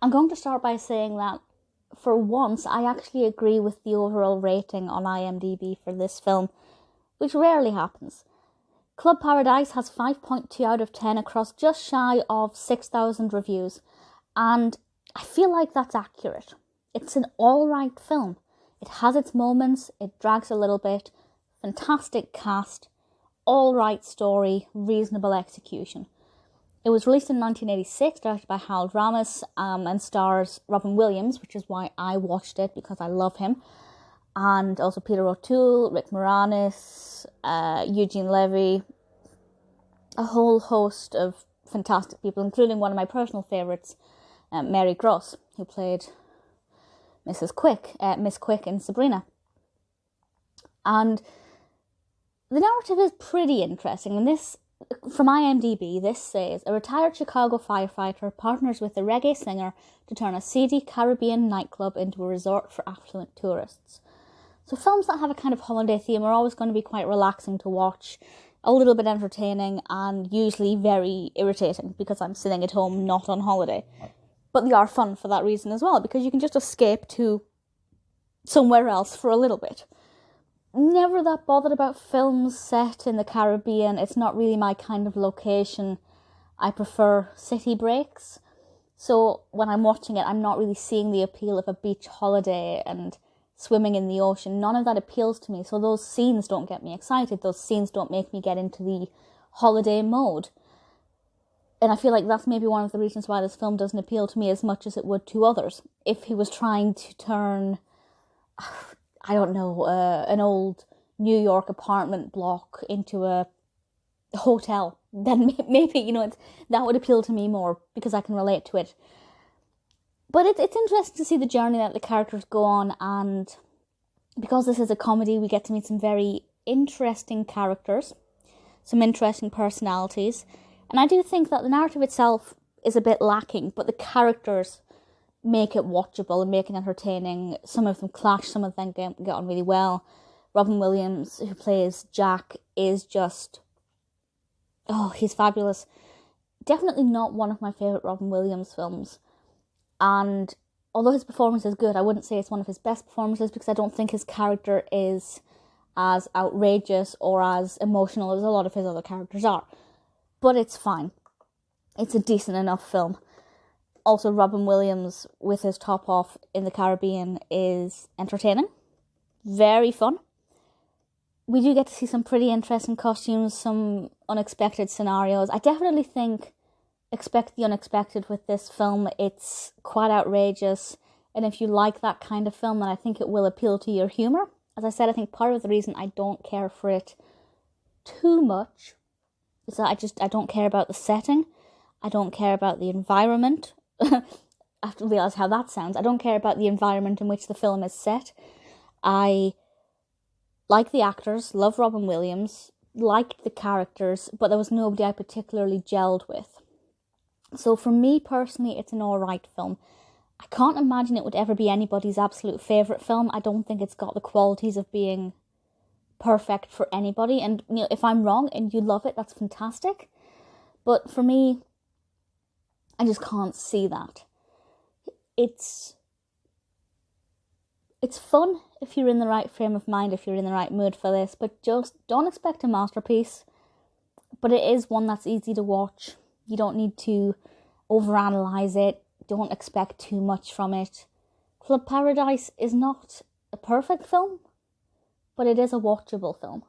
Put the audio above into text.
I'm going to start by saying that for once, I actually agree with the overall rating on IMDb for this film, which rarely happens. Club Paradise has 5.2 out of 10 across just shy of 6,000 reviews, and I feel like that's accurate. It's an alright film. It has its moments, it drags a little bit, fantastic cast, alright story, reasonable execution. It was released in 1986, directed by Harold Ramis, and stars Robin Williams, which is why I watched it, because I love him. And also Peter O'Toole, Rick Moranis, Eugene Levy, a whole host of fantastic people, including one of my personal favourites, Mary Gross, who played Miss Quick in Sabrina. And the narrative is pretty interesting, and this, from IMDb, this says, a retired Chicago firefighter partners with a reggae singer to turn a seedy Caribbean nightclub into a resort for affluent tourists. So films that have a kind of holiday theme are always going to be quite relaxing to watch, a little bit entertaining, and usually very irritating because I'm sitting at home not on holiday. But they are fun for that reason as well, because you can just escape to somewhere else for a little bit. Never that bothered about films set in the Caribbean. It's not really my kind of location. I prefer city breaks. So when I'm watching it, I'm not really seeing the appeal of a beach holiday and swimming in the ocean. None of that appeals to me. So those scenes don't get me excited. Those scenes don't make me get into the holiday mode. And I feel like that's maybe one of the reasons why this film doesn't appeal to me as much as it would to others. If he was trying to turn, I don't know, an old New York apartment block into a hotel, then maybe, that would appeal to me more because I can relate to it. But it's interesting to see the journey that the characters go on, and because this is a comedy, we get to meet some very interesting characters, some interesting personalities, and I do think that the narrative itself is a bit lacking, but the characters make it watchable and make it entertaining. Some of them clash, some of them get on really well. Robin Williams, who plays Jack, is just, he's fabulous. Definitely not one of my favourite Robin Williams films. And although his performance is good, I wouldn't say it's one of his best performances because I don't think his character is as outrageous or as emotional as a lot of his other characters are. But it's fine. It's a decent enough film. Also, Robin Williams with his top off in the Caribbean is entertaining. Very fun. We do get to see some pretty interesting costumes, some unexpected scenarios. I definitely think expect the unexpected with this film. It's quite outrageous. And if you like that kind of film, then I think it will appeal to your humour. As I said, I think part of the reason I don't care for it too much is that I don't care about the setting. I don't care about the environment. I have to realise how that sounds. I don't care about the environment in which the film is set. I like the actors, love Robin Williams, liked the characters, but there was nobody I particularly gelled with. So for me personally, it's an alright film. I can't imagine it would ever be anybody's absolute favourite film. I don't think it's got the qualities of being perfect for anybody. And if I'm wrong and you love it, that's fantastic. But for me, I just can't see that. It's fun if you're in the right frame of mind, if you're in the right mood for this, but just don't expect a masterpiece. But it is one that's easy to watch. You don't need to overanalyze it. Don't expect too much from it. Club Paradise is not a perfect film, but it is a watchable film.